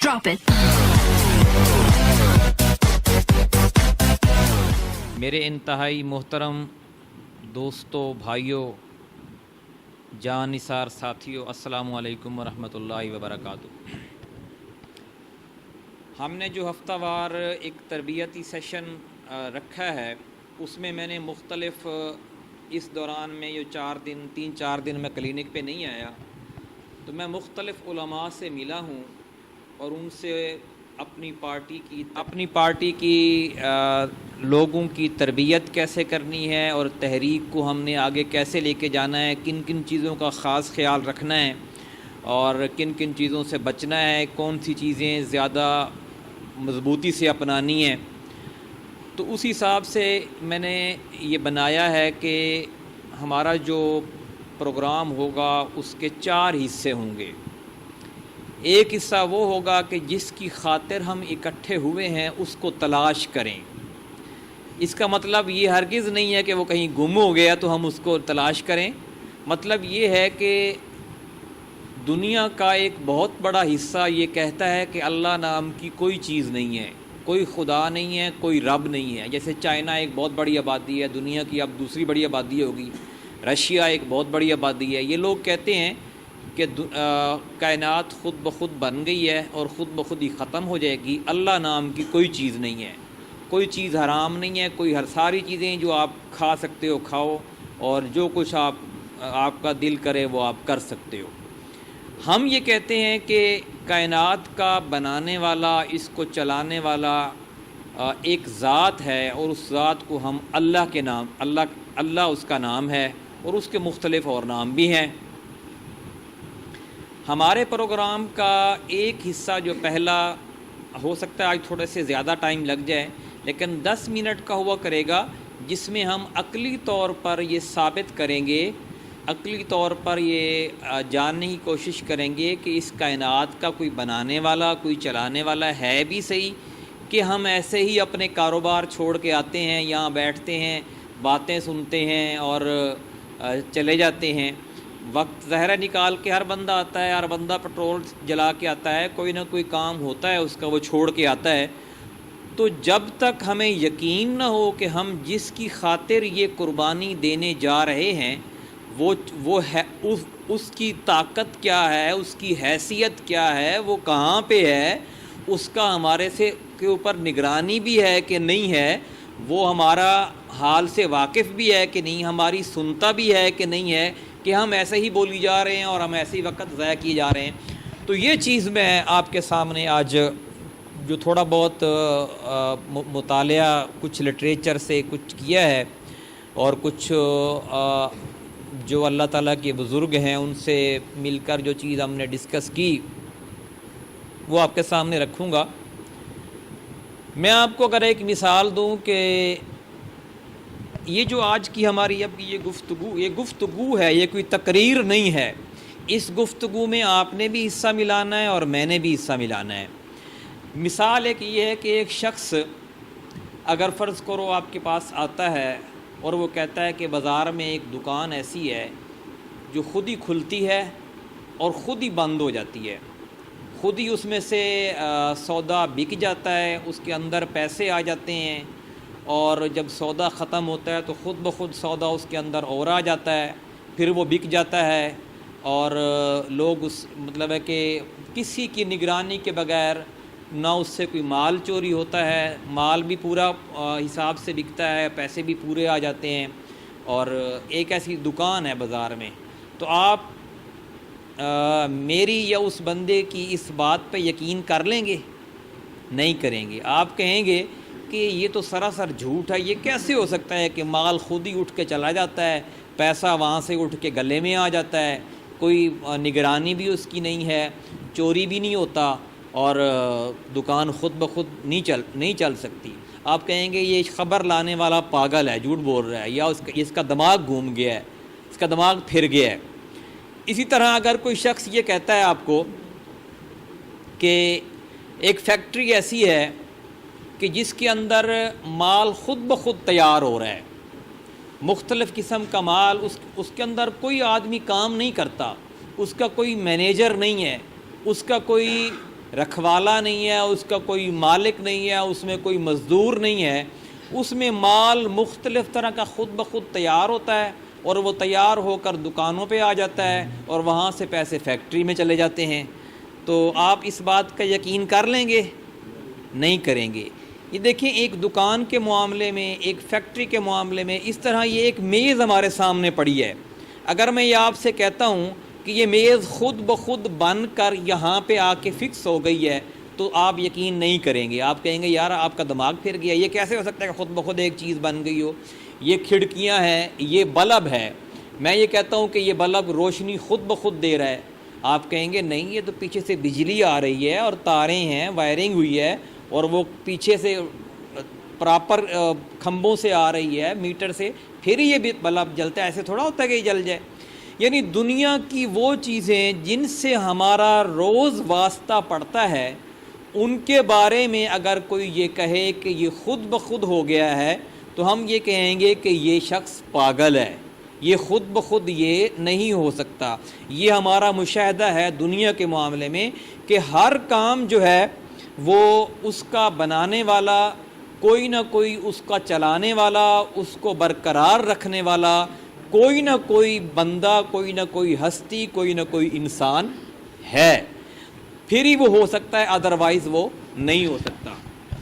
Drop it. میرے انتہائی محترم دوستوں، بھائیوں، جان نثار ساتھیوں، السلام علیکم ورحمۃ اللہ وبرکاتہ۔ ہم نے جو ہفتہ وار ایک تربیتی سیشن رکھا ہے، اس میں نے مختلف اس دوران میں یہ 3-4 دن میں کلینک پہ نہیں آیا، تو میں مختلف علماء سے ملا ہوں اور ان سے اپنی پارٹی کی لوگوں کی تربیت کیسے کرنی ہے اور تحریک کو ہم نے آگے کیسے لے کے جانا ہے، کن کن چیزوں کا خاص خیال رکھنا ہے اور کن کن چیزوں سے بچنا ہے، کون سی چیزیں زیادہ مضبوطی سے اپنانی ہیں، تو اس حساب سے میں نے یہ بنایا ہے کہ ہمارا جو پروگرام ہوگا اس کے 4 حصے ہوں گے۔ ایک حصہ وہ ہوگا کہ جس کی خاطر ہم اکٹھے ہوئے ہیں اس کو تلاش کریں۔ اس کا مطلب یہ ہرگز نہیں ہے کہ وہ کہیں گم ہو گیا تو ہم اس کو تلاش کریں۔ مطلب یہ ہے کہ دنیا کا ایک بہت بڑا حصہ یہ کہتا ہے کہ اللہ نام کی کوئی چیز نہیں ہے، کوئی خدا نہیں ہے، کوئی رب نہیں ہے۔ جیسے چائنا ایک بہت بڑی آبادی ہے، دنیا کی اب دوسری بڑی آبادی ہوگی، رشیا ایک بہت بڑی آبادی ہے۔ یہ لوگ کہتے ہیں کہ کائنات خود بخود بن گئی ہے اور خود بخود ہی ختم ہو جائے گی۔ اللہ نام کی کوئی چیز نہیں ہے، کوئی چیز حرام نہیں ہے، ساری چیزیں جو آپ کھا سکتے ہو کھاؤ، اور جو کچھ آپ کا دل کرے وہ آپ کر سکتے ہو۔ ہم یہ کہتے ہیں کہ کائنات کا بنانے والا، اس کو چلانے والا ایک ذات ہے، اور اس ذات کو ہم اللہ کے نام، اللہ اس کا نام ہے، اور اس کے مختلف اور نام بھی ہیں۔ ہمارے پروگرام کا ایک حصہ جو پہلا ہو سکتا ہے آج تھوڑے سے زیادہ ٹائم لگ جائے، لیکن 10 منٹ کا ہوا کرے گا، جس میں ہم عقلی طور پر یہ ثابت کریں گے، عقلی طور پر یہ جاننے کی کوشش کریں گے کہ اس کائنات کا کوئی بنانے والا، کوئی چلانے والا ہے بھی صحیح، کہ ہم ایسے ہی اپنے کاروبار چھوڑ کے آتے ہیں، یہاں بیٹھتے ہیں، باتیں سنتے ہیں اور چلے جاتے ہیں۔ وقت ظاہرہ نکال کے ہر بندہ آتا ہے، ہر بندہ پٹرول جلا کے آتا ہے، کوئی نہ کوئی کام ہوتا ہے اس کا، وہ چھوڑ کے آتا ہے۔ تو جب تک ہمیں یقین نہ ہو کہ ہم جس کی خاطر یہ قربانی دینے جا رہے ہیں وہ ہے، اس کی طاقت کیا ہے، اس کی حیثیت کیا ہے، وہ کہاں پہ ہے، اس کا ہمارے سے کے اوپر نگرانی بھی ہے کہ نہیں ہے، وہ ہمارا حال سے واقف بھی ہے کہ نہیں، ہماری سنتا بھی ہے کہ نہیں ہے، کہ ہم ایسے ہی بولی جا رہے ہیں اور ہم ایسے ہی وقت ضائع کیے جا رہے ہیں۔ تو یہ چیز میں آپ کے سامنے آج جو تھوڑا بہت مطالعہ کچھ لٹریچر سے کچھ کیا ہے، اور کچھ جو اللہ تعالیٰ کے بزرگ ہیں ان سے مل کر جو چیز ہم نے ڈسکس کی، وہ آپ کے سامنے رکھوں گا۔ میں آپ کو اگر ایک مثال دوں کہ یہ جو آج کی ہماری اب یہ گفتگو ہے، یہ کوئی تقریر نہیں ہے۔ اس گفتگو میں آپ نے بھی حصہ ملانا ہے اور میں نے بھی حصہ ملانا ہے۔ مثال ایک یہ ہے کہ ایک شخص اگر فرض کرو آپ کے پاس آتا ہے اور وہ کہتا ہے کہ بازار میں ایک دکان ایسی ہے جو خود ہی کھلتی ہے اور خود ہی بند ہو جاتی ہے، خود ہی اس میں سے سودا بک جاتا ہے، اس کے اندر پیسے آ جاتے ہیں، اور جب سودا ختم ہوتا ہے تو خود بخود سودا اس کے اندر اور آ جاتا ہے، پھر وہ بک جاتا ہے، اور لوگ مطلب ہے کہ کسی کی نگرانی کے بغیر نہ اس سے کوئی مال چوری ہوتا ہے، مال بھی پورا حساب سے بکتا ہے، پیسے بھی پورے آ جاتے ہیں، اور ایک ایسی دکان ہے بازار میں۔ تو آپ میری یا اس بندے کی اس بات پہ یقین کر لیں گے؟ نہیں کریں گے۔ آپ کہیں گے کہ یہ تو سراسر جھوٹ ہے، یہ کیسے ہو سکتا ہے کہ مال خود ہی اٹھ کے چلا جاتا ہے، پیسہ وہاں سے اٹھ کے گلے میں آ جاتا ہے، کوئی نگرانی بھی اس کی نہیں ہے، چوری بھی نہیں ہوتا، اور دکان خود بخود نہیں چل سکتی۔ آپ کہیں گے یہ خبر لانے والا پاگل ہے، جھوٹ بول رہا ہے، یا اس کا دماغ گھوم گیا ہے، اس کا دماغ پھر گیا ہے۔ اسی طرح اگر کوئی شخص یہ کہتا ہے آپ کو کہ ایک فیکٹری ایسی ہے کہ جس کے اندر مال خود بخود تیار ہو رہا ہے، مختلف قسم کا مال، اس کے اندر کوئی آدمی کام نہیں کرتا، اس کا کوئی مینیجر نہیں ہے، اس کا کوئی رکھوالا نہیں ہے، اس کا کوئی مالک نہیں ہے، اس میں کوئی مزدور نہیں ہے، اس میں مال مختلف طرح کا خود بخود تیار ہوتا ہے اور وہ تیار ہو کر دکانوں پہ آ جاتا ہے اور وہاں سے پیسے فیکٹری میں چلے جاتے ہیں۔ تو آپ اس بات کا یقین کر لیں گے؟ نہیں کریں گے۔ یہ دیکھیں، ایک دکان کے معاملے میں، ایک فیکٹری کے معاملے میں اس طرح یہ ایک میز ہمارے سامنے پڑی ہے۔ اگر میں یہ آپ سے کہتا ہوں کہ یہ میز خود بخود بن کر یہاں پہ آ کے فکس ہو گئی ہے تو آپ یقین نہیں کریں گے، آپ کہیں گے یار آپ کا دماغ پھر گیا، یہ کیسے ہو سکتا ہے کہ خود بخود ایک چیز بن گئی ہو؟ یہ کھڑکیاں ہیں، یہ بلب ہے، میں یہ کہتا ہوں کہ یہ بلب روشنی خود بخود دے رہا ہے، آپ کہیں گے نہیں، یہ تو پیچھے سے بجلی آ رہی ہے اور تاریں ہیں، وائرنگ ہوئی ہے اور وہ پیچھے سے پراپر کھمبوں سے آ رہی ہے، میٹر سے، پھر یہ بلب جلتا ہے، ایسے تھوڑا ہوتا ہے کہ یہ جل جائے۔ یعنی دنیا کی وہ چیزیں جن سے ہمارا روز واسطہ پڑتا ہے، ان کے بارے میں اگر کوئی یہ کہے کہ یہ خود بخود ہو گیا ہے تو ہم یہ کہیں گے کہ یہ شخص پاگل ہے، یہ خود بخود یہ نہیں ہو سکتا۔ یہ ہمارا مشاہدہ ہے دنیا کے معاملے میں کہ ہر کام جو ہے وہ اس کا بنانے والا کوئی نہ کوئی، اس کا چلانے والا، اس کو برقرار رکھنے والا کوئی نہ کوئی بندہ، کوئی نہ کوئی ہستی، کوئی نہ کوئی انسان ہے، پھر ہی وہ ہو سکتا ہے، ادروائز وہ نہیں ہو سکتا۔